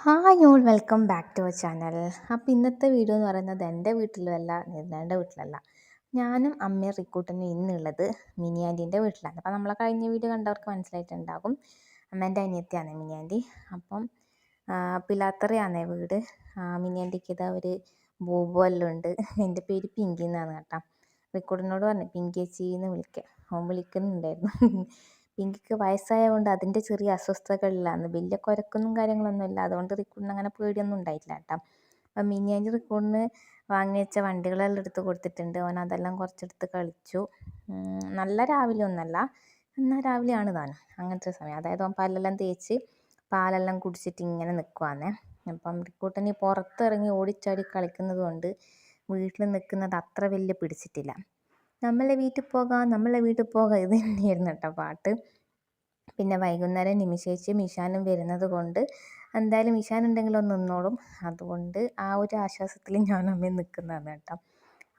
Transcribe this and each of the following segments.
Hi all welcome back to our channel. അപ്പോൾ ഇന്നത്തെ video എന്ന് പറയുന്നത് എൻ്റെ വീട്ടിലുമല്ല, നിങ്ങളുടെ വീട്ടിലല്ല. ഞാനും അമ്മയും റിക്കൂട്ടനും ഇന്നുള്ളത് മിനി ആൻറ്റീൻ്റെ വീട്ടിലാണ്. അപ്പോൾ നമ്മളെ കഴിഞ്ഞ വീഡിയോ കണ്ടവർക്ക് മനസ്സിലായിട്ടുണ്ടാകും. അമ്മേൻ്റെ അനിയത്തിയാണ് മിനി ആൻറ്റി. അപ്പം പിലാത്തറയാണേ വീട്. മിനി ആൻറ്റിക്ക് ഇതാ ഒരു ബോബു എല്ലാം ഉണ്ട്. എൻ്റെ പേര് പിങ്കി എന്നാണ് കേട്ടോ. റിക്കൂട്ടനോട് പറഞ്ഞു പിങ്കി ചേച്ചിന്ന് വിളിക്കാം. അവൻ വിളിക്കുന്നുണ്ടായിരുന്നു. പിങ്കിക്ക് വയസ്സായതുകൊണ്ട് അതിൻ്റെ ചെറിയ അസ്വസ്ഥതകളിലാണ്. വലിയ കുരക്കൊന്നും കാര്യങ്ങളൊന്നും ഇല്ല. അതുകൊണ്ട് റിക്കൂട്ടിന് അങ്ങനെ പേടിയൊന്നും ഉണ്ടായിട്ടില്ല കേട്ടോ. അപ്പം മിനി ആൻറ്റി റിക്കൂട്ടിന് വാങ്ങി വെച്ച വണ്ടികളെല്ലാം എടുത്ത് കൊടുത്തിട്ടുണ്ട്. അവൻ അതെല്ലാം കുറച്ചെടുത്ത് കളിച്ചു. നല്ല രാവിലെ ഒന്നല്ല, എന്നാൽ രാവിലെയാണ് താനും അങ്ങനത്തെ സമയം. അതായത് അവൻ പല്ലെല്ലാം തേച്ച് പാലെല്ലാം കുടിച്ചിട്ട് ഇങ്ങനെ നിൽക്കുവാന്നേ. അപ്പം റിക്കൂട്ടന് പുറത്തിറങ്ങി ഓടിച്ചാടി കളിക്കുന്നത് കൊണ്ട് വീട്ടിൽ നിൽക്കുന്നത് അത്ര വലിയ പിടിച്ചിട്ടില്ല. നമ്മളെ വീട്ടിൽ പോകാം ഇത് തന്നെയായിരുന്നു കേട്ടോ പാട്ട്. പിന്നെ വൈകുന്നേരം നിമിഷേച്ചിയും ഇഷാനും വരുന്നത് കൊണ്ട് എന്തായാലും ഇഷാൻ ഉണ്ടെങ്കിൽ ഒന്ന് നിന്നോളും. അതുകൊണ്ട് ആ ഒരു ആശ്വാസത്തിൽ ഞാൻ അമ്മയും നിൽക്കുന്നതാണ് കേട്ടോ.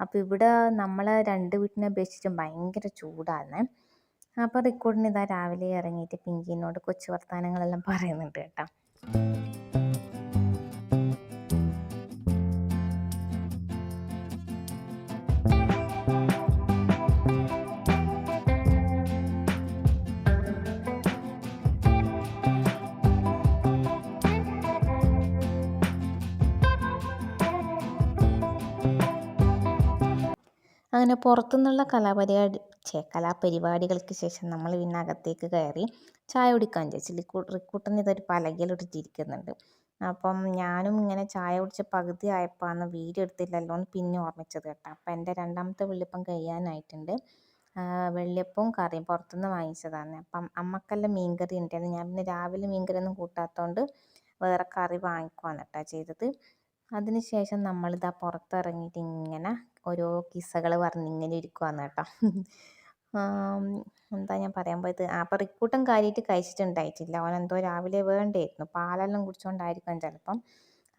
അപ്പോൾ ഇവിടെ നമ്മളെ രണ്ട് വീട്ടിനെ അപേക്ഷിച്ചും ഭയങ്കര ചൂടാണ്. അപ്പോൾ റിക്കോർഡിന് ഇതാ രാവിലെ ഇറങ്ങിയിട്ട് പിങ്കിനോട് കൊച്ചു വർത്തമാനങ്ങളെല്ലാം പറയുന്നുണ്ട് കേട്ടോ. അങ്ങനെ പുറത്തുനിന്നുള്ള കലാപരിപാടികൾക്ക് ശേഷം നമ്മൾ പിന്നെ അകത്തേക്ക് കയറി ചായ കുടിക്കാൻ വിചാരിച്ചു. റിക്കൂട്ടൻ ഇതൊരു പലകയിലിട്ടിരിക്കുന്നുണ്ട്. അപ്പം ഞാനും ഇങ്ങനെ ചായ കുടിച്ച് പകുതി ആയപ്പോഴാണ് വീഡിയോ എടുത്തില്ലല്ലോ എന്ന് പിന്നെ ഓർമ്മിച്ചത് കേട്ടോ. അപ്പം എൻ്റെ രണ്ടാമത്തെ വെള്ളിപ്പം കഴിയാനായിട്ടുണ്ട്. വെള്ളിയപ്പവും കറിയും പുറത്തുനിന്ന് വാങ്ങിച്ചതാണ്. അപ്പം അമ്മക്കെല്ലാം മീൻകറി ഉണ്ടായിരുന്നു. ഞാൻ പിന്നെ രാവിലെ മീൻകറിയൊന്നും കൂട്ടാത്തതുകൊണ്ട് വേറെ കറി വാങ്ങിക്കുവാണ് കേട്ടോ ചെയ്തത്. അതിനുശേഷം നമ്മളിതാ പുറത്തിറങ്ങിയിട്ട് ഇങ്ങനെ ഓരോ കിസ്സകൾ പറഞ്ഞ് ഇങ്ങനെ ഇരിക്കുവാന്ന് കേട്ടോ. എന്താ ഞാൻ പറയാൻ പോയത്, അപ്പം റിക്കൂട്ടൻ കാര്യമായിട്ട് കഴിച്ചിട്ടുണ്ടായിട്ടില്ല. അവനെന്തോ രാവിലെ വേണ്ടായിരുന്നു, പാലെല്ലാം കുടിച്ചുകൊണ്ടായിരിക്കും ചിലപ്പം.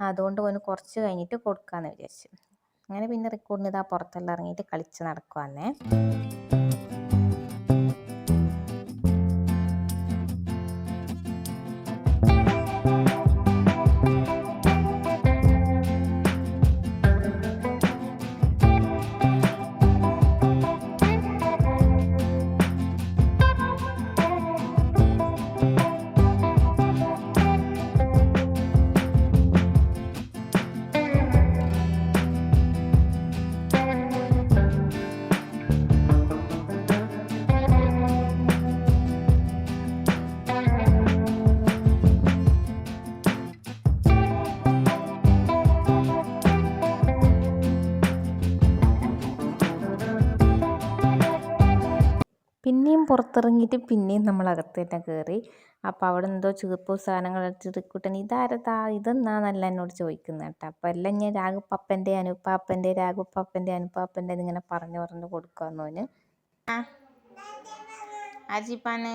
അതുകൊണ്ട് അവന് കുറച്ച് കഴിഞ്ഞിട്ട് കൊടുക്കാമെന്ന് വിചാരിച്ചു. അങ്ങനെ പിന്നെ റിക്കൂട്ടിന് ഇതാ പുറത്തെല്ലാം ഇറങ്ങിയിട്ട് കളിച്ച് നടക്കുവാന്നേ. പിന്നെയും പുറത്തിറങ്ങിയിട്ട് പിന്നെയും നമ്മൾ അകത്ത് തന്നെ കയറി. അപ്പോൾ അവിടെ എന്തോ ചീർപ്പു സാധനങ്ങൾ എടുത്തിട്ട് ഇതെന്നാന്നല്ല എന്നോട് ചോദിക്കുന്നത് കേട്ടോ. അപ്പോൾ എല്ലാം ഞാൻ രാഘുപ്പപ്പൻ്റെ അനുപ്പാപ്പൻ്റെ എന്നിങ്ങനെ പറഞ്ഞു കൊടുക്കാമെന്ന് തോന്നി. അജിപ്പാന്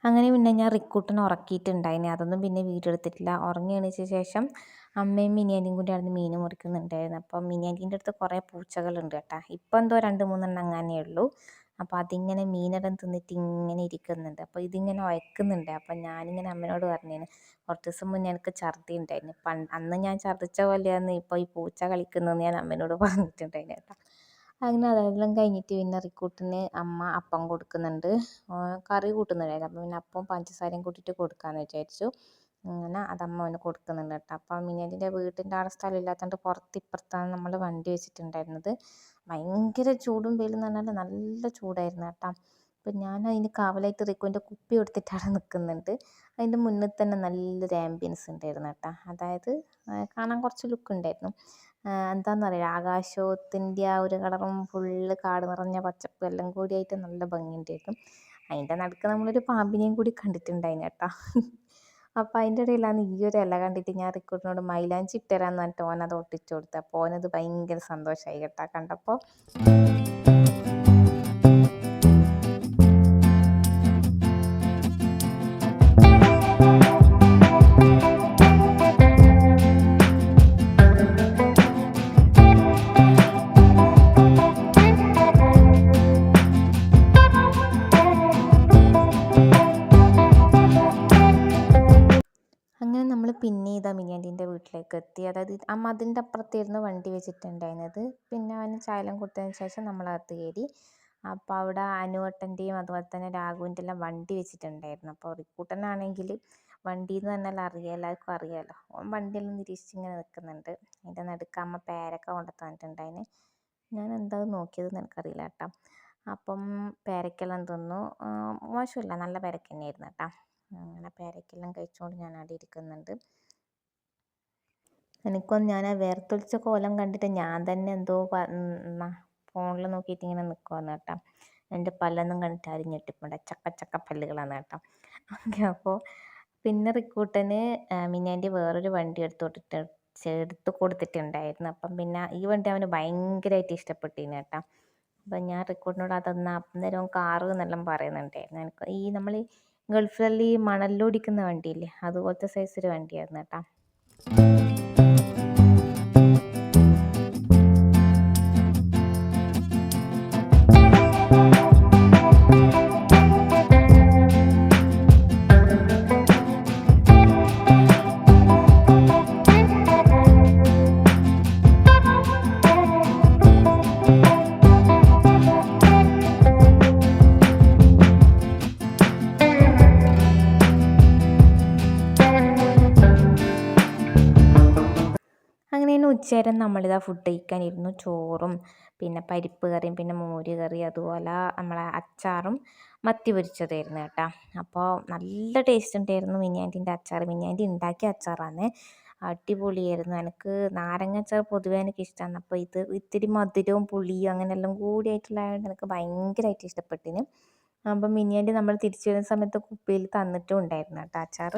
അങ്ങനെ പിന്നെ ഞാൻ റിക്കൂട്ടിനെ ഉറക്കിയിട്ടുണ്ടായിന്. അതൊന്നും പിന്നെ വീഡിയോ എടുത്തിട്ടില്ല. ഉറങ്ങി എണീച്ച ശേഷം അമ്മയും മിനിയാൻ്റിയും കൂടി ആയിരുന്നു മീൻ മുറിക്കുന്നുണ്ടായിരുന്നു. അപ്പം മിനിയാൻ്റിൻ്റെ അടുത്ത് കുറേ പൂച്ചകളുണ്ട് കേട്ടോ. ഇപ്പം എന്തോ 2-3 അങ്ങനെ ഉള്ളൂ. അപ്പോൾ അതിങ്ങനെ മീനെല്ലാം തിന്നിട്ട് ഇങ്ങനെ ഇരിക്കുന്നുണ്ട്. അപ്പോൾ ഇതിങ്ങനെ വയ്ക്കുന്നുണ്ട്. അപ്പം ഞാനിങ്ങനെ അമ്മയോട് പറഞ്ഞേന് കുറച്ച് ദിവസം മുന്നേ എനിക്ക് ഛർദി ഉണ്ടായിരുന്നു. അന്ന് ഞാൻ ഛർദിച്ച പോലെയാണ് ഇപ്പോൾ ഈ പൂച്ച കളിക്കുന്നതെന്ന് ഞാൻ അമ്മേനോട് പറഞ്ഞിട്ടുണ്ടായിരുന്നു കേട്ടോ. അങ്ങനെ അതെല്ലാം കഴിഞ്ഞിട്ട് പിന്നെ റിക്കൂട്ടിന് അമ്മ അപ്പം കൊടുക്കുന്നുണ്ട്. കറി കൂട്ടുന്നുണ്ടായിരുന്നു. അപ്പം പിന്നെ അപ്പം പഞ്ചസാരയും കൂട്ടിയിട്ട് കൊടുക്കാമെന്ന് വിചാരിച്ചു. അങ്ങനെ അതമ്മ അവന് കൊടുക്കുന്നുണ്ട് കേട്ടോ. അപ്പം മിനിയാൻ്റിൻ്റെ വീട്ടിൻ്റെ അവിടെ സ്ഥലം ഇല്ലാത്തതുകൊണ്ട് ഇപ്പുറത്താണ് നമ്മൾ വണ്ടി വെച്ചിട്ടുണ്ടായിരുന്നത്. ഭയങ്കര ചൂടും വെയിലും എന്ന് പറഞ്ഞാൽ നല്ല ചൂടായിരുന്നു കേട്ടോ. അപ്പം ഞാൻ അതിന് കാവലായിട്ട് റിക്കുവിൻ്റെ കുപ്പി എടുത്തിട്ട് അവിടെ നിൽക്കുന്നുണ്ട്. അതിൻ്റെ മുന്നിൽ തന്നെ നല്ലൊരു ആംബിയൻസ് ഉണ്ടായിരുന്നു കേട്ടോ. അതായത് കാണാൻ കുറച്ച് ലുക്ക് ഉണ്ടായിരുന്നു. എന്താണെന്നറിയില്ല, ആകാശത്തിൻ്റെ ആ ഒരു കളറും ഫുള്ള് കാട് നിറഞ്ഞ പച്ചപ്പ് എല്ലാം കൂടിയായിട്ട് നല്ല ഭംഗിയുണ്ടായിരുന്നു. അതിൻ്റെ നടുക്ക് നമ്മളൊരു പാമ്പിനെയും കൂടി കണ്ടിട്ടുണ്ടായിരുന്നു കേട്ടോ. അപ്പോൾ അതിൻ്റെ ഇടയിലാണ് ഈ ഒരു ഇല കണ്ടിട്ട് ഞാൻ റിക്കൂട്ടിനോട് മൈലാഞ്ചി ഇട്ടുതരാമെന്ന് പറഞ്ഞിട്ട് ഓനത് ഒട്ടിച്ചു കൊടുത്തു. അപ്പോൾ ഓനത് ഭയങ്കര സന്തോഷമായി കേട്ടോ കണ്ടപ്പോൾ. വീട്ടിലേക്ക് എത്തി. അതായത് അമ്മ അതിൻ്റെ അപ്പുറത്തായിരുന്നു വണ്ടി വെച്ചിട്ടുണ്ടായിരുന്നത്. പിന്നെ അവന് ചായയെല്ലാം കൊടുത്തതിന് ശേഷം നമ്മളകത്ത് കയറി. അപ്പോൾ അവിടെ അനുവേട്ടൻ്റെയും അതുപോലെ തന്നെ രാഘുവിൻ്റെ എല്ലാം വണ്ടി വെച്ചിട്ടുണ്ടായിരുന്നു. അപ്പോൾ റിക്കൂട്ടനാണെങ്കിൽ വണ്ടി എന്ന് പറഞ്ഞാൽ എല്ലാവർക്കും അറിയാമല്ലോ. ഓൻ വണ്ടിയെല്ലാം നിരീക്ഷിച്ച് ഇങ്ങനെ നിൽക്കുന്നുണ്ട്. അതിൻ്റെ നടുക്ക് അമ്മ പേരക്ക കൊണ്ടു തന്നിട്ടുണ്ടായിന്. ഞാൻ എന്താ നോക്കിയതെന്ന് എനിക്കറിയില്ല കേട്ടോ. അപ്പം പേരക്കെല്ലാം തിന്നു. മോശമില്ല, നല്ല പേരക്ക തന്നെയായിരുന്നു കേട്ടോ. അങ്ങനെ പേരക്കെല്ലാം കഴിച്ചുകൊണ്ട് ഞാൻ അവിടെ ഇരിക്കുന്നുണ്ട്. എനിക്കൊന്ന് ഞാൻ ആ വേർത്തൊലിച്ച കോലം കണ്ടിട്ട് ഞാൻ തന്നെ എന്തോ ഫോണിൽ നോക്കിയിട്ട് ഇങ്ങനെ നിൽക്കുവാന്ന് കേട്ടോ. എൻ്റെ പല്ലൊന്നും കണ്ടിട്ട് ആരും ഞെട്ടിപ്പോണ്ട ചക്ക പല്ലുകളാണ് കേട്ടോ. ഓക്കെ, അപ്പോൾ പിന്നെ റിക്കൂട്ടന് മിന്നാൻ്റെ വേറൊരു വണ്ടി എടുത്ത് കൊടുത്തിട്ടുണ്ടായിരുന്നു. അപ്പം പിന്നെ ഈ വണ്ടി അവന് ഭയങ്കരമായിട്ട് ഇഷ്ടപ്പെട്ടിന് കേട്ടോ. അപ്പം ഞാൻ റിക്കൂട്ടിനോട് അതൊന്ന് അന്നേരം കാറ് എന്നെല്ലാം പറയുന്നുണ്ടായിരുന്നു. എനിക്ക് നമ്മൾ ഗൾഫിൽ ഈ മണലിലോടിക്കുന്ന വണ്ടിയില്ലേ, അതുപോലത്തെ സൈസ് ഒരു വണ്ടിയായിരുന്നു കേട്ടോ. അങ്ങനെ തന്നെ ഉച്ചനേരം നമ്മളിതാ ഫുഡ് കഴിക്കാനിരുന്നു. ചോറും പിന്നെ പരിപ്പ് കറിയും പിന്നെ മോര് കറി, അതുപോലെ നമ്മളെ അച്ചാറും മത്തി പൊരിച്ചതായിരുന്നു കേട്ടോ. അപ്പോൾ നല്ല ടേസ്റ്റ് ഉണ്ടായിരുന്നു മിനിയാൻറ്റിൻ്റെ അച്ചാർ. മിനിയാൻറ്റി ഉണ്ടാക്കിയ അച്ചാറാണ്, അടിപൊളിയായിരുന്നു. എനിക്ക് നാരങ്ങ അച്ചാർ പൊതുവേ എനിക്ക് ഇഷ്ടമാണ്. അപ്പോൾ ഇത് ഇത്തിരി മധുരവും പുളിയും അങ്ങനെയെല്ലാം കൂടിയായിട്ടുള്ളതുകൊണ്ട് എനിക്ക് ഭയങ്കരമായിട്ട് ഇഷ്ടപ്പെട്ടിന്. അപ്പം മിനിയാൻറ്റി നമ്മൾ തിരിച്ചു വരുന്ന സമയത്ത് കുപ്പിയിൽ തന്നിട്ടും ഉണ്ടായിരുന്നു കേട്ടോ അച്ചാർ.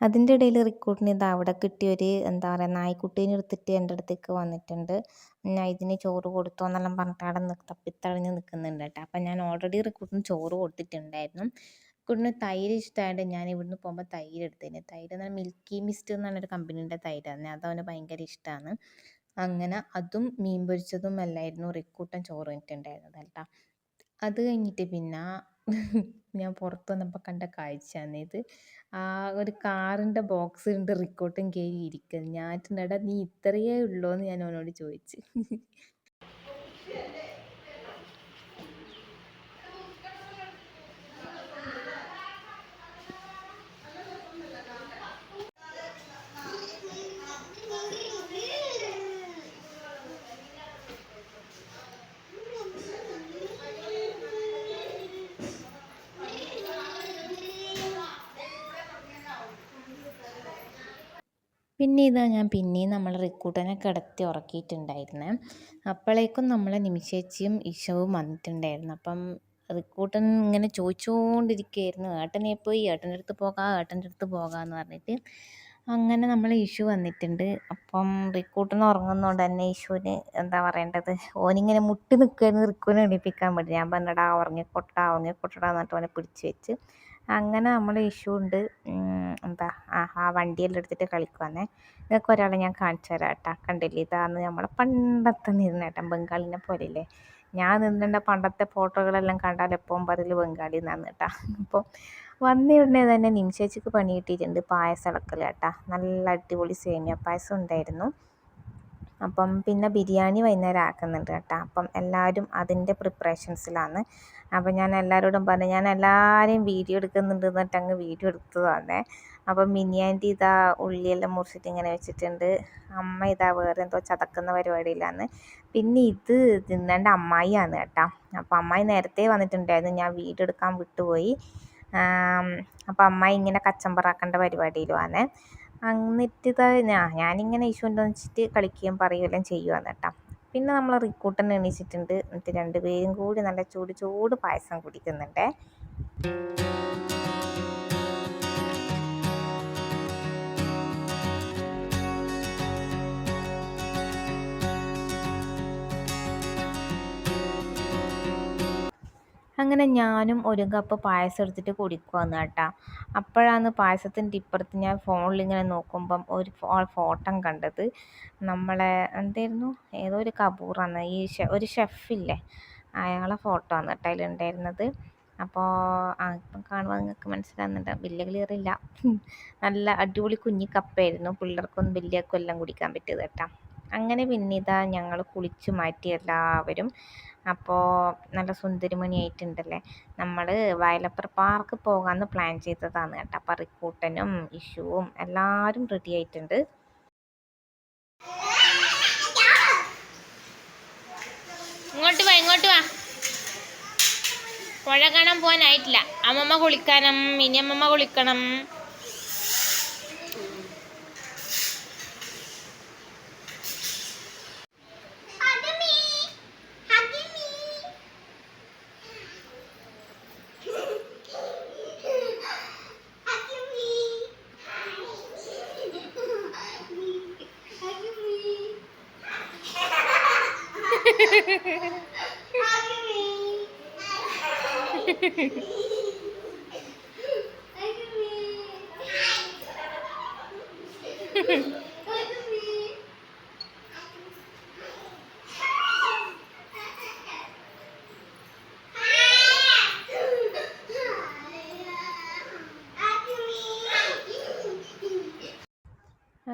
അതിൻ്റെ ഇടയിൽ റിക്കൂട്ടിന് ഇത് അവിടെ കിട്ടിയൊരു എന്താ പറയുക നായ്ക്കുട്ടീനെ എടുത്തിട്ട് എൻ്റെ അടുത്തേക്ക് വന്നിട്ടുണ്ട്. ഞാൻ ഇതിന് ചോറ് കൊടുത്തോ എന്നെല്ലാം പറഞ്ഞിട്ട് അവിടെ തപ്പിത്തടഞ്ഞ് നിൽക്കുന്നുണ്ട് കേട്ടോ. അപ്പം ഞാൻ ഓൾറെഡി റിക്കൂട്ടിന് ചോറ് കൊടുത്തിട്ടുണ്ടായിരുന്നു. റിക്കൂട്ടിന് തൈര് ഇഷ്ടമായിട്ട് ഞാൻ ഇവിടുന്ന് പോകുമ്പോൾ തൈര് എടുത്തതിന്. തൈര് എന്നാൽ മിൽക്കി മിസ്റ്റ് എന്ന് പറഞ്ഞൊരു കമ്പനീൻ്റെ തൈരാണ്, അതവന് ഭയങ്കര ഇഷ്ടമാണ്. അങ്ങനെ അതും മീൻ പൊരിച്ചതും എല്ലായിരുന്നു റിക്കൂട്ടൻ ചോറ് ഇട്ടുണ്ടായിരുന്നത് കേട്ടോ. അത് കഴിഞ്ഞിട്ട് പിന്നെ ഞാൻ പുറത്ത് വന്നപ്പോൾ കണ്ട കാഴ്ചയാണ് ഇത്. ആ ഒരു കാറിൻ്റെ ബോക്സിലുണ്ട് റിക്കോട്ടും കയറി ഇരിക്കുന്നത്. ഞാൻ എടാ നീ ഇത്രയേ ഉള്ളൂ എന്ന് ഞാൻ അവനോട് ചോദിച്ചു. പിന്നെ ഇതാ ഞാൻ പിന്നെയും നമ്മൾ റിക്കൂട്ടനെ കിടത്തി ഉറക്കിയിട്ടുണ്ടായിരുന്നേ. അപ്പോഴേക്കും നമ്മളെ നിമിഷേച്ചിയും ഇഷവും വന്നിട്ടുണ്ടായിരുന്നു. അപ്പം റിക്കൂട്ടൻ ഇങ്ങനെ ചോദിച്ചുകൊണ്ടിരിക്കുകയായിരുന്നു, ഏട്ടനെ പോയി ഏട്ടൻ്റെ അടുത്ത് പോകാമെന്ന് പറഞ്ഞിട്ട്. അങ്ങനെ നമ്മൾ ഇഷു വന്നിട്ടുണ്ട്. അപ്പം റിക്കൂട്ടൻ ഉറങ്ങുന്നതുകൊണ്ട് തന്നെ ഇഷുവിന് എന്താ പറയേണ്ടത്, ഓനിങ്ങനെ മുട്ടി നിൽക്കുകയായിരുന്നു റിക്കൂനെ എണീപ്പിക്കാൻ വേണ്ടി. ഞാൻ പറഞ്ഞടാ ഉറങ്ങിക്കൊട്ടാ എന്നിട്ട് ഓനെ പിടിച്ച് വെച്ച്. അങ്ങനെ നമ്മൾ ഇഷ്യൂ ഉണ്ട് എന്താ ആ വണ്ടിയെല്ലാം എടുത്തിട്ട് കളിക്കുവാന്നേ. നിങ്ങൾക്ക് ഒരാളെ ഞാൻ കാണിച്ചു തരാം കേട്ടോ. കണ്ടില്ലേ, ഇതാണ് നമ്മളെ പണ്ടത്തെ നിന്നേട്ടൻ, ബംഗാളിനെ പോലെയില്ലേ. ഞാൻ നിന്നിട്ട് പണ്ടത്തെ ഫോട്ടോകളെല്ലാം കണ്ടാൽ എപ്പോഴും പറയൽ ബംഗാളി എന്നാണ് കേട്ടോ. അപ്പോൾ വന്ന ഉടനെ തന്നെ നിമിഷേച്ചിക്ക് പണി കിട്ടിയിട്ടുണ്ട്, പായസം ഇളക്കൽ കേട്ടോ. നല്ല അടിപൊളി സേമിയ പായസം ഉണ്ടായിരുന്നു. അപ്പം പിന്നെ ബിരിയാണി വൈകുന്നേരം ആക്കുന്നുണ്ട് കേട്ടോ. അപ്പം എല്ലാവരും അതിൻ്റെ പ്രിപ്പറേഷൻസിലാണ്. അപ്പം ഞാൻ എല്ലാവരോടും പറഞ്ഞു, ഞാൻ എല്ലാവരെയും വീഡിയോ എടുക്കുന്നുണ്ട് എന്നിട്ട് അങ്ങ് വീഡിയോ എടുത്തു തന്നെ. അപ്പം മിനിയാൻറ്റി ഇതാ ഉള്ളിയെല്ലാം മുറിച്ചിട്ട് ഇങ്ങനെ വെച്ചിട്ടുണ്ട്. അമ്മ ഇതാ വേറെ എന്തോ ചതക്കുന്ന പരിപാടിയിലാണ്. പിന്നെ ഇത് തിന്നേണ്ട അമ്മായിയാണ് കേട്ടോ. അപ്പം അമ്മായി നേരത്തെ വന്നിട്ടുണ്ടായിരുന്നു, ഞാൻ വീഡിയോ എടുക്കാൻ വിട്ടുപോയി. അപ്പം അമ്മായി ഇങ്ങനെ കച്ചമ്പറാക്കേണ്ട പരിപാടിയിലുമാണ്. എന്നിട്ട് ഇതാ ഞാനിങ്ങനെ ഇഷ്യൂൻ്റെ വെച്ചിട്ട് കളിക്കുകയും പറയുകയെല്ലാം ചെയ്യുവാന്ന് കേട്ടോ. പിന്നെ നമ്മൾ റിക്കൂട്ടൻ എണീച്ചിട്ടുണ്ട്. എന്നിട്ട് രണ്ടുപേരും കൂടി നല്ല ചൂട് പായസം കുടിക്കുന്നുണ്ടേ. അങ്ങനെ ഞാനും ഒരു കപ്പ് പായസം എടുത്തിട്ട് കുടിക്കുവാന്ന് കേട്ടോ. അപ്പോഴാണ് പായസത്തിൻ്റെ ഇപ്പുറത്ത് ഞാൻ ഫോണിലിങ്ങനെ നോക്കുമ്പം ഒരു ഫോട്ടോ കണ്ടത്. നമ്മളെ എന്തായിരുന്നു, ഏതോ ഒരു കപൂറാണ്, ഈ ഒരു ഷെഫില്ലേ, അയാളെ ഫോട്ടോ ആണ് കേട്ടോ അതിലുണ്ടായിരുന്നത്. അപ്പോൾ ഇപ്പം കാണുമ്പോൾ നിങ്ങൾക്ക് മനസ്സിലാകുന്നുണ്ട്, വലിയ ക്ലിയർ ഇല്ല. നല്ല അടിപൊളി കുഞ്ഞി കപ്പയായിരുന്നു, പിള്ളേർക്കൊന്നും വലിയ കൊല്ലം കുടിക്കാൻ പറ്റിയത് കേട്ടോ. അങ്ങനെ പിന്നെ ഇതാ ഞങ്ങൾ കുളിച്ചു മാറ്റി എല്ലാവരും. അപ്പോൾ നല്ല സുന്ദരിമണിയായിട്ടുണ്ടല്ലേ. നമ്മൾ വയലപ്പുറ പാർക്ക് പോകാമെന്ന് പ്ലാൻ ചെയ്തതാണ് കേട്ടോ. അപ്പോൾ റിക്കൂട്ടനും ഇഷുവും എല്ലാവരും റെഡി ആയിട്ടുണ്ട്. ഇങ്ങോട്ട് വാ. പുഴ കാണാൻ പോകാനായിട്ടില്ല. അമ്മമ്മ കുളിക്കണം, ഇനി അമ്മമ്മ കുളിക്കണം.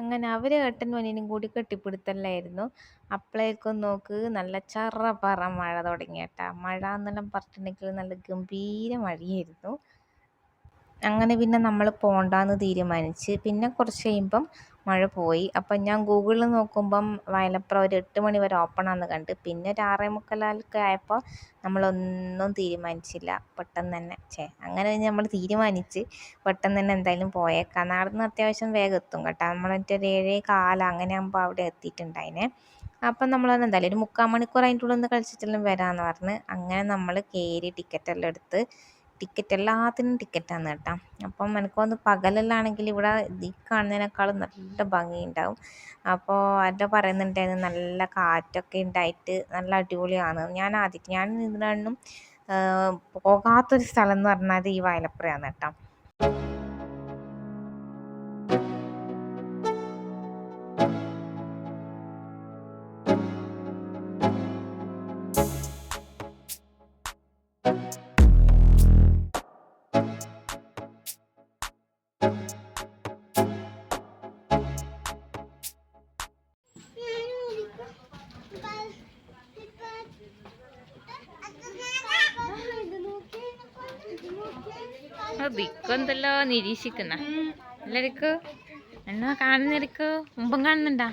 അങ്ങനെ അവർ ഏട്ടനും അനിയനും കൂടി കെട്ടിപ്പിടുത്തല്ലായിരുന്നു. അപ്പോഴേക്കും നോക്ക് നല്ല ചറ മഴ തുടങ്ങിയേട്ടാ. മഴ എന്നെല്ലാം പറഞ്ഞിട്ടുണ്ടെങ്കിൽ നല്ല ഗംഭീര മഴയായിരുന്നു. അങ്ങനെ പിന്നെ നമ്മൾ പോണ്ടാന്ന് തീരുമാനിച്ച്. പിന്നെ കുറച്ച് കഴിയുമ്പം മഴ പോയി. അപ്പം ഞാൻ ഗൂഗിളിൽ നോക്കുമ്പം വയലപ്പുറം ഒരു 8 മണി വരെ ഓപ്പൺ ആണെന്ന് കണ്ട്. പിന്നെ ഒരു 6:45 ആയപ്പോൾ നമ്മളൊന്നും തീരുമാനിച്ചില്ല, പെട്ടെന്ന് തന്നെ അങ്ങനെ നമ്മൾ തീരുമാനിച്ച് പെട്ടെന്ന് തന്നെ എന്തായാലും പോയേക്കാം. നടന്ന് അത്യാവശ്യം വേഗം എത്തും കേട്ടോ. നമ്മളൊരു 7:15 അങ്ങനെ ആകുമ്പോൾ അവിടെ എത്തിയിട്ടുണ്ടായിനെ. അപ്പം നമ്മളൊന്ന് എന്തായാലും ഒരു 3/4 മണിക്കൂർ അതിൻ്റെ ഉള്ളിൽ നിന്ന് കളിച്ചിട്ടെല്ലാം വരാമെന്ന് പറഞ്ഞ് അങ്ങനെ നമ്മൾ കയറി ടിക്കറ്റെല്ലാം എടുത്ത്. ടിക്കറ്റ് എല്ലാത്തിനും ടിക്കറ്റാണ് കേട്ടോ. അപ്പം എനിക്കൊന്ന് പകലെല്ലാണെങ്കിൽ ഇവിടെ ഈ കാണുന്നതിനേക്കാളും നല്ല ഭംഗിയുണ്ടാവും. അപ്പോൾ അത് പറയുന്നുണ്ടായിരുന്നു നല്ല കാറ്റൊക്കെ ഉണ്ടായിട്ട് നല്ല അടിപൊളിയാണ്. ഞാൻ ഇതിനൊന്നും പോകാത്തൊരു സ്ഥലം എന്ന് പറഞ്ഞാൽ ഈ വയലപ്പുറയാണ് കേട്ടോ. ദിക്കെന്തല്ലോ നിരീക്ഷിക്കുന്ന എല്ലാരിക്കോ എന്നാ കാണുന്നിരിക്കോ മുമ്പം കാണുന്നുണ്ടാ?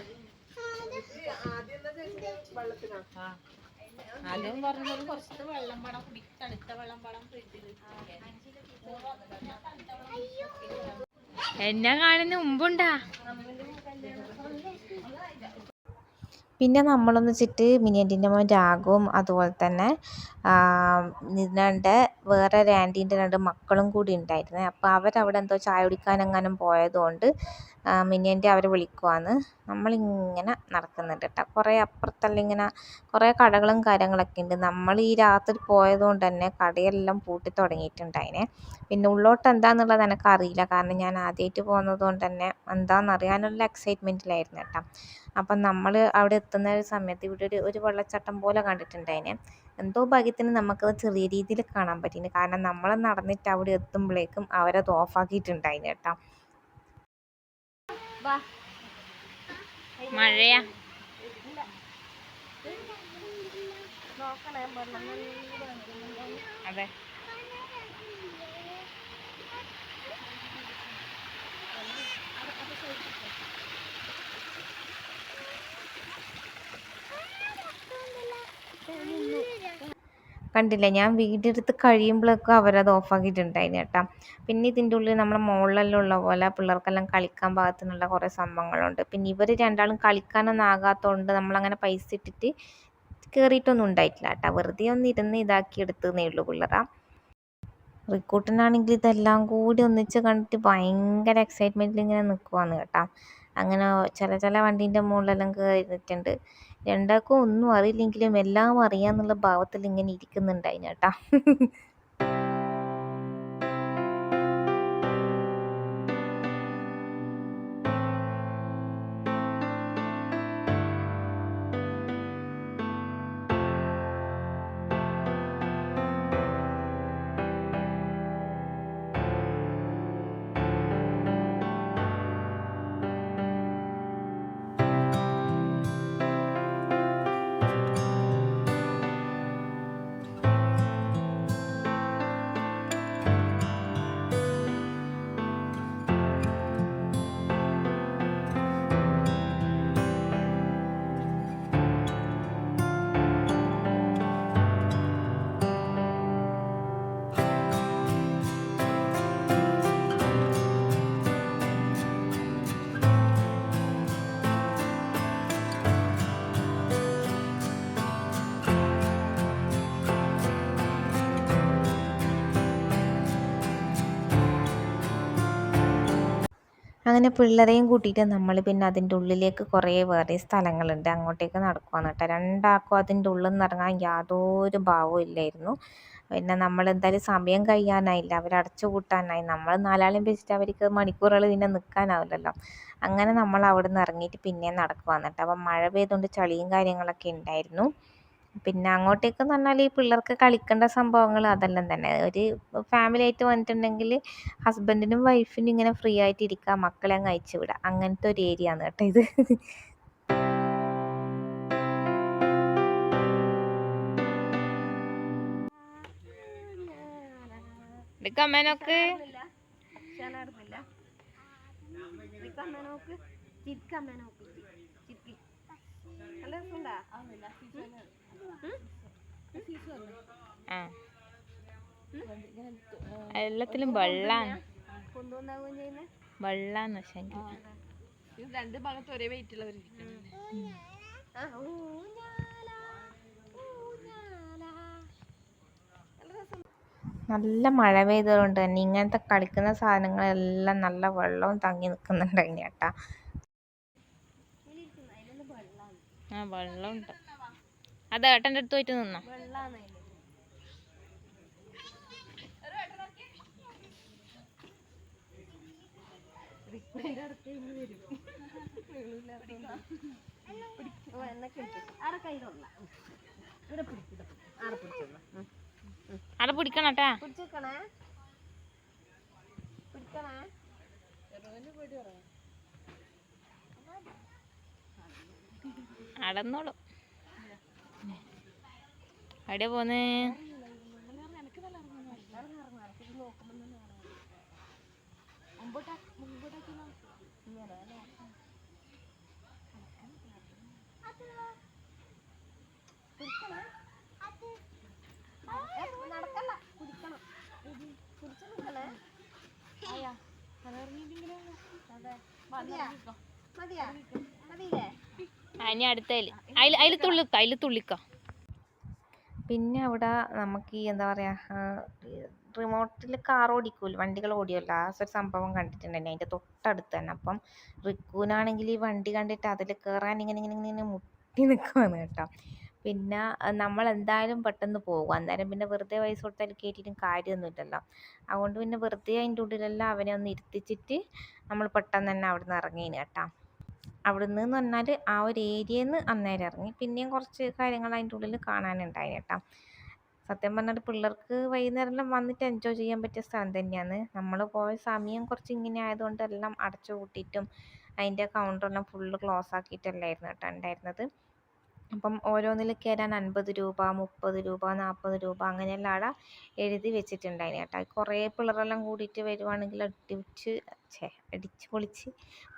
എന്നാ കാണുന്ന മുമ്പുണ്ടാ? പിന്നെ നമ്മളൊന്നിച്ചിട്ട് മിനിയൻറ്റിൻ്റെ മോൻ രാഘവും അതുപോലെ തന്നെ ഇതിൻ്റെ വേറെ ഒരു ആൻറ്റീൻ്റെ 2 മക്കളും കൂടി ഉണ്ടായിരുന്നത്. അപ്പോൾ അവരവിടെ എന്തോ ചായ കുടിക്കാനെങ്ങാനും പോയതുകൊണ്ട് മിനിയൻറ്റി അവരെ വിളിക്കുവാന്ന്. നമ്മളിങ്ങനെ നടക്കുന്നുണ്ട് കേട്ടോ. കുറേ അപ്പുറത്തെല്ലാം ഇങ്ങനെ കുറേ കടകളും കാര്യങ്ങളൊക്കെ ഉണ്ട്. നമ്മൾ ഈ രാത്രി പോയതുകൊണ്ട് തന്നെ കടയെല്ലാം പൂട്ടി തുടങ്ങിയിട്ടുണ്ടായിനെ. പിന്നെ ഉള്ളോട്ട് എന്താണെന്നുള്ളത് എനിക്കറിയില്ല, കാരണം ഞാൻ ആദ്യമായിട്ട് പോകുന്നത് കൊണ്ട് തന്നെ എന്താണെന്നറിയാനുള്ള എക്സൈറ്റ്മെൻറ്റിലായിരുന്നു കേട്ടോ. അപ്പം നമ്മൾ അവിടെ എത്തുന്ന ഒരു സമയത്ത് ഇവിടെ ഒരു വെള്ളച്ചാട്ടം പോലെ കണ്ടിട്ടുണ്ടായിനെ. എന്തോ ഭാഗ്യത്തിന് നമുക്കത് ചെറിയ രീതിയിൽ കാണാൻ പറ്റിയില്ല, കാരണം നമ്മൾ നടന്നിട്ട് അവിടെ എത്തുമ്പോഴേക്കും അവരത് ഓഫാക്കിയിട്ടുണ്ടായിന് കേട്ടോ. മഴയാ അതെ. കണ്ടില്ല, ഞാൻ വീഡിയോ എടുത്ത് കഴിയുമ്പോഴൊക്കെ അവരത് ഓഫാക്കിയിട്ടുണ്ടായിരുന്നു കേട്ടോ. പിന്നെ ഇതിൻ്റെ ഉള്ളിൽ നമ്മുടെ മുകളിലെല്ലാം ഉള്ള പോലെ പിള്ളേർക്കെല്ലാം കളിക്കാൻ പാകത്തിനുള്ള കുറേ സംഭവങ്ങളുണ്ട്. പിന്നെ ഇവർ രണ്ടാളും കളിക്കാനൊന്നും ആകാത്തതുകൊണ്ട് നമ്മളങ്ങനെ പൈസ ഇട്ടിട്ട് കയറിയിട്ടൊന്നും ഉണ്ടായിട്ടില്ല കേട്ടോ. വെറുതെ ഒന്ന് ഇരുന്ന് ഇതാക്കി എടുത്തതേ ഉള്ളൂ പിള്ളേരാ. റിക്കൂട്ടനാണെങ്കിൽ ഇതെല്ലാം കൂടി ഒന്നിച്ച് കണ്ടിട്ട് ഭയങ്കര എക്സൈറ്റ്മെൻറ്റിൽ ഇങ്ങനെ നിൽക്കുവാന്ന് കേട്ടോ. അങ്ങനെ ചില വണ്ടീൻ്റെ മുകളിലെല്ലാം കയറിയിട്ടുണ്ട്. രണ്ടാൾക്കും ഒന്നും അറിയില്ലെങ്കിലും എല്ലാം അറിയാന്നുള്ള ഭാവത്തിൽ ഇങ്ങനെ ഇരിക്കുന്നുണ്ടായിന് കേട്ടോ. അങ്ങനെ പിള്ളേരെയും കൂട്ടിയിട്ട് നമ്മൾ പിന്നെ അതിൻ്റെ ഉള്ളിലേക്ക് കുറേ വേറെ സ്ഥലങ്ങളുണ്ട്, അങ്ങോട്ടേക്ക് നടക്കുവാന്ന് കേട്ടോ. രണ്ടാൾക്കും അതിൻ്റെ ഉള്ളിൽ നിന്ന് ഇറങ്ങാൻ യാതൊരു ഭാവവും ഇല്ലായിരുന്നു. പിന്നെ നമ്മൾ എന്തായാലും സമയം കഴിയാനായില്ല, അവർ അടച്ചു പൂട്ടാനായി. നമ്മൾ നാലാളെയും വെച്ചിട്ട് അവർക്ക് മണിക്കൂറുകൾ പിന്നെ നിൽക്കാനാവില്ലല്ലോ. അങ്ങനെ നമ്മൾ അവിടെ നിന്ന് ഇറങ്ങിയിട്ട് പിന്നെ നടക്കുവാന്ന് കേട്ടോ. അപ്പം മഴ പെയ്തുകൊണ്ട് ചളിയും കാര്യങ്ങളൊക്കെ ഉണ്ടായിരുന്നു. പിന്നെ അങ്ങോട്ടേക്കെന്ന് പറഞ്ഞാൽ ഈ പിള്ളേർക്ക് കളിക്കേണ്ട സംഭവങ്ങൾ അതെല്ലാം തന്നെ. ഒരു ഫാമിലി ആയിട്ട് വന്നിട്ടുണ്ടെങ്കിൽ ഹസ്ബൻഡിനും വൈഫിനും ഇങ്ങനെ ഫ്രീ ആയിട്ട് ഇരിക്കാം, മക്കളെ അങ്ങ് അയച്ചു വിടാം, അങ്ങനത്തെ ഒരു ഏരിയ ആണ് കേട്ടോ ഇത്. എല്ലാത്തിലും വെള്ളാണ്, വെള്ളാന്ന്. പക്ഷെ രണ്ട് ഭാഗത്ത് ഒരേ വെയിറ്റ് ഉള്ളവർ നല്ല മഴ പെയ്തതുകൊണ്ട് തന്നെ ഇങ്ങനത്തെ കളിക്കുന്ന സാധനങ്ങളെല്ലാം നല്ല വെള്ളവും തങ്ങി നിൽക്കുന്നുണ്ടായിന് കേട്ടാ. വെള്ളമുണ്ട്. അത് ഏട്ടൻ്റെ അടുത്ത് പോയിട്ട് നിന്നോ. അവിടെ പിടിക്കണട്ടാ. അടന്നോളൂ. അവിടെ പോന്നേ. ഇനി അടുത്തതിൽ അതിൽ തുള്ളിക്ക, അതിൽ തുള്ളിക്ക. പിന്നെ അവിടെ നമുക്ക് ഈ എന്താ പറയുക, റിമോട്ടിൽ കാർ ഓടിക്കൂല്ലോ, വണ്ടികൾ ഓടിയല്ലോ, ആ ഒരു സംഭവം കണ്ടിട്ടുണ്ടെങ്കിൽ അതിൻ്റെ തൊട്ടടുത്ത് തന്നെ. അപ്പം റിക്കൂനാണെങ്കിൽ ഈ വണ്ടി കണ്ടിട്ട് അതിൽ കയറാൻ ഇങ്ങനെ ഇങ്ങനെ ഇങ്ങനെ മുട്ടി നിൽക്കുവാണ് കേട്ടോ. പിന്നെ നമ്മൾ എന്തായാലും പെട്ടെന്ന് പോകും, അന്നേരം പിന്നെ വെറുതെ പൈസ കൊടുത്താൽ കയറ്റിയിട്ടും കാര്യമൊന്നുമില്ലല്ലോ. അതുകൊണ്ട് പിന്നെ വെറുതെ അതിൻ്റെ ഉള്ളിലെല്ലാം അവനെ ഒന്ന് ഇരുത്തിച്ചിട്ട് നമ്മൾ പെട്ടെന്ന് തന്നെ അവിടെ നിന്ന് ഇറങ്ങീന് കേട്ടോ. അവിടെ നിന്ന് പറഞ്ഞാൽ ആ ഒരു ഏരിയയിൽ നിന്ന് അന്നേരം ഇറങ്ങി. പിന്നെയും കുറച്ച് കാര്യങ്ങൾ അതിൻ്റെ ഉള്ളിൽ കാണാനുണ്ടായി കേട്ടോ. സത്യം പറഞ്ഞാൽ പിള്ളേർക്ക് വൈകുന്നേരം വന്നിട്ട് എൻജോയ് ചെയ്യാൻ പറ്റിയ സ്ഥലം തന്നെയാണ്. നമ്മൾ പോയ സമയം കുറച്ച് ഇങ്ങനെ ആയതുകൊണ്ട് എല്ലാം അടച്ചു കൂട്ടിയിട്ടും അതിൻ്റെ കൗണ്ടറെല്ലാം ഫുള്ള് ക്ലോസ് ആക്കിയിട്ടല്ലായിരുന്നു കേട്ടോ ഉണ്ടായിരുന്നത്. അപ്പം ഓരോന്നിൽ കയറാൻ 50 രൂപ, 30 രൂപ, 40 രൂപ അങ്ങനെയെല്ലാം അവിടെ എഴുതി വെച്ചിട്ടുണ്ടായിരുന്നു കേട്ടോ. കുറേ പിള്ളേരെല്ലാം കൂടിയിട്ട് വരുവാണെങ്കിൽ അടിച്ച് പൊളിച്ച്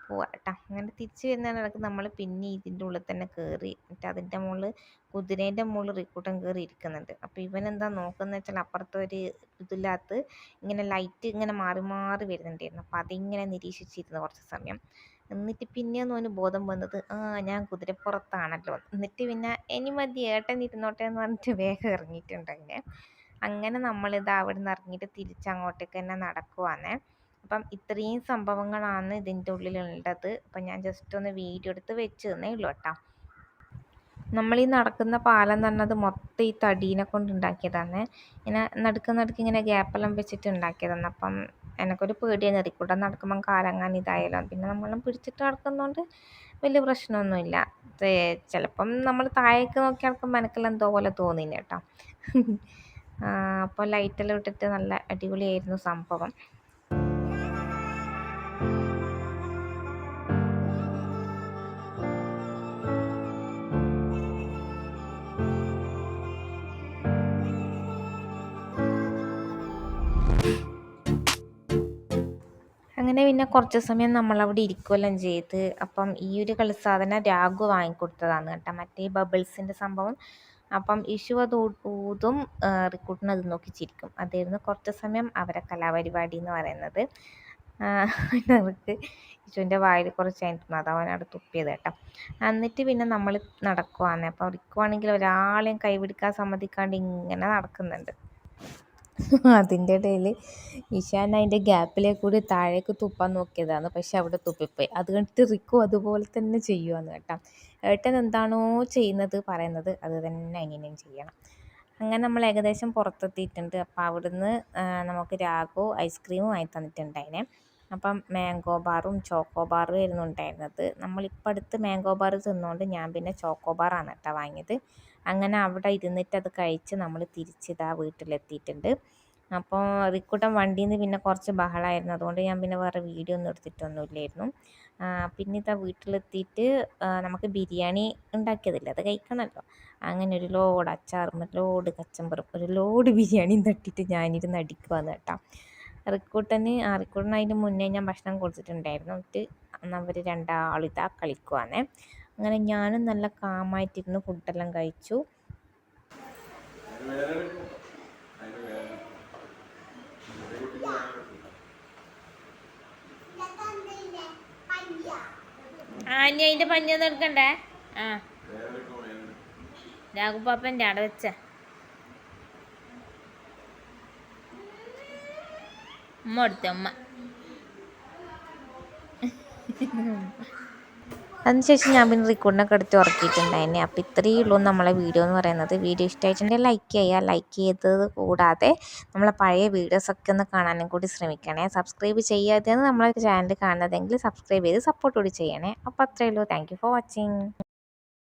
പോവാം കേട്ടോ. അങ്ങനെ തിരിച്ച് വരുന്നതിനിടയ്ക്ക് നമ്മൾ പിന്നെ ഇതിൻ്റെ ഉള്ളിൽ തന്നെ കയറി. എന്നിട്ട് അതിൻ്റെ മുകളിൽ കുതിരേൻ്റെ മുകളിൽ റിക്കൂട്ടൻ കയറി ഇരിക്കുന്നുണ്ട്. അപ്പോൾ ഇവനെന്താ നോക്കുന്നത് വെച്ചാൽ അപ്പുറത്തെ ഒരു ഇതിനകത്ത് ഇങ്ങനെ ലൈറ്റ് ഇങ്ങനെ മാറി മാറി വരുന്നുണ്ടായിരുന്നു. അപ്പോൾ അതിങ്ങനെ നിരീക്ഷിച്ചിരുന്നു കുറച്ച് സമയം. എന്നിട്ട് പിന്നെയൊന്നും അവന് ബോധം വന്നത്, ഞാൻ കുതിരപ്പുറത്താണല്ലോ. എന്നിട്ട് പിന്നെ ഇനി മതി ഏട്ടൻ ഇരുന്നോട്ടെ എന്ന് പറഞ്ഞിട്ട് വേഗം ഇറങ്ങിയിട്ടുണ്ടെങ്കിൽ. അങ്ങനെ നമ്മളിത് അവിടെ നിന്ന് ഇറങ്ങിയിട്ട് തിരിച്ചങ്ങോട്ടേക്ക് തന്നെ നടക്കുവാന്നേ. അപ്പം ഇത്രയും സംഭവങ്ങളാണ് ഇതിൻ്റെ ഉള്ളിലുള്ളത്. അപ്പം ഞാൻ ജസ്റ്റ് ഒന്ന് വീഡിയോ എടുത്ത് വെച്ച് തന്നേ ഉള്ളൂ കേട്ടോ. നമ്മളീ നടക്കുന്ന പാലം എന്ന് പറഞ്ഞത് മൊത്തം ഈ തടീനെ കൊണ്ട് ഉണ്ടാക്കിയതാണ്. ഇങ്ങനെ നടുക്ക് ഇങ്ങനെ ഗ്യാപ്പെല്ലാം വെച്ചിട്ട് ഉണ്ടാക്കിയതാണ്. അപ്പം എനിക്കൊരു പേടിയാണ്, റിക്കൂട്ടൻ നടക്കുമ്പം കാലങ്ങാൻ ഇതായാലോ. പിന്നെ നമ്മളെല്ലാം പിടിച്ചിട്ട് നടക്കുന്നതുകൊണ്ട് വലിയ പ്രശ്നമൊന്നുമില്ല. ചിലപ്പം നമ്മൾ താഴേക്ക് നോക്കി നടക്കുമ്പോൾ എനിക്കെല്ലാം എന്തോ പോലെ തോന്നിന് കേട്ടോ. അപ്പോൾ ലൈറ്റെല്ലാം ഇട്ടിട്ട് നല്ല അടിപൊളിയായിരുന്നു സംഭവം. അങ്ങനെ പിന്നെ കുറച്ച് സമയം നമ്മളവിടെ ഇരിക്കുകയെല്ലാം ചെയ്ത്. അപ്പം ഈ ഒരു കളിസാധനം രാഘു വാങ്ങിക്കൊടുത്തതാണ് കേട്ടോ, മറ്റേ ബബിൾസിൻ്റെ സംഭവം. അപ്പം ഇഷു അത് ഊതും, റിക്കൂട്ടിന് അത് നോക്കി ചിരിക്കും. അതായിരുന്നു കുറച്ച് സമയം അവരെ കലാപരിപാടി എന്ന് പറയുന്നത്. അവർക്ക് ഇഷുവിൻ്റെ വായിൽ കുറച്ച് കഴിഞ്ഞിരുന്നു, അത് അവനവിടെ തുപ്പിയത് കേട്ടോ. എന്നിട്ട് പിന്നെ നമ്മൾ നടക്കുവാണ്. അപ്പോൾ റിക്കുവാണെങ്കിൽ ഒരാളെയും കൈപിടിക്കാൻ സമ്മതിക്കാണ്ട് ഇങ്ങനെ നടക്കുന്നുണ്ട്. അതിൻ്റെ ഇടയിൽ ഇഷാൻ അതിൻ്റെ ഗ്യാപ്പിലെ കൂടി താഴേക്ക് തുപ്പാൻ നോക്കിയതാണ്, പക്ഷെ അവിടെ തുപ്പിപ്പോയി. അത് കണ്ടിട്ട് റിക്കു അതുപോലെ തന്നെ ചെയ്യുവാന്ന് കേട്ടോ. ഏട്ടൻ എന്താണോ ചെയ്യുന്നത് പറയുന്നത് അത് തന്നെ അനിയനും ചെയ്യണം. അങ്ങനെ നമ്മൾ ഏകദേശം പുറത്തെത്തിയിട്ടുണ്ട്. അപ്പോൾ അവിടുന്ന് നമുക്ക് രാഘു ഐസ്ക്രീമും വാങ്ങി തന്നിട്ടുണ്ടായിനെ. അപ്പം മാംഗോ ബാറും ചോക്കോ ബാറും ആയിരുന്നു ഉണ്ടായിരുന്നത്. നമ്മളിപ്പോൾ അടുത്ത് മാംഗോ ബാർ തിന്നുകൊണ്ട് ഞാൻ പിന്നെ ചോക്കോ ബാറാണ് കേട്ടോ വാങ്ങിയത്. അങ്ങനെ അവിടെ ഇരുന്നിട്ട് അത് കഴിച്ച് നമ്മൾ തിരിച്ചിതാ വീട്ടിലെത്തിയിട്ടുണ്ട്. അപ്പോൾ റിക്കുട്ടൻ വണ്ടിയിൽ നിന്ന് പിന്നെ കുറച്ച് ബഹളമായിരുന്നു, അതുകൊണ്ട് ഞാൻ പിന്നെ വേറെ വീഡിയോ ഒന്നും എടുത്തിട്ടൊന്നുമില്ലായിരുന്നു. പിന്നെ ഇതാ വീട്ടിലെത്തിയിട്ട് നമുക്ക് ബിരിയാണി ഉണ്ടാക്കിയതില്ല, അത് കഴിക്കണമല്ലോ. അങ്ങനെ ഒരു ലോഡ് അച്ചാറും ഒരു ലോഡ് കച്ചമ്പറും ഒരു ലോഡ് ബിരിയാണിയും തട്ടിയിട്ട് ഞാനിരുന്ന് അടിക്കുവാന്ന് കേട്ടോ. റിക്കൂട്ടൻ അതിന് മുന്നേ ഞാൻ ഭക്ഷണം കൊടുത്തിട്ടുണ്ടായിരുന്നു. എന്നിട്ട് അവർ രണ്ടാളിതാ കളിക്കുവാന്നേ. അങ്ങനെ ഞാനും നല്ല കാമായിട്ടിരുന്ന് ഫുഡെല്ലാം കഴിച്ചു. ഇനി അതിൻ്റെ പഞ്ഞൊന്നും എടുക്കണ്ടേ? രാഘുപ്പാപ്പൻ്റെ അവിടെ വെച്ച ഉമ്മ എടുത്ത ഉമ്മ. അതിനുശേഷം ഞാൻ പിന്നെ റിക്കോർഡിനൊക്കെ എടുത്ത് ഉറക്കിയിട്ടുണ്ടായിരുന്നു. അപ്പോൾ ഇത്രയേ ഉള്ളൂ നമ്മളെ വീഡിയോ എന്ന് പറയുന്നത്. വീഡിയോ ഇഷ്ടമായിട്ടുണ്ടെങ്കിൽ ലൈക്ക് ചെയ്യുക. ലൈക്ക് ചെയ്തത് കൂടാതെ നമ്മളെ പഴയ വീഡിയോസൊക്കെ ഒന്ന് കാണാനും കൂടി ശ്രമിക്കണേ. സബ്സ്ക്രൈബ് ചെയ്യാതെയാണ് നമ്മളെ ചാനൽ കാണുന്നതെങ്കിൽ സബ്സ്ക്രൈബ് ചെയ്ത് സപ്പോർട്ട് കൂടി ചെയ്യണേ. അപ്പോൾ അത്രയേ ഉള്ളൂ. Thank you for watching.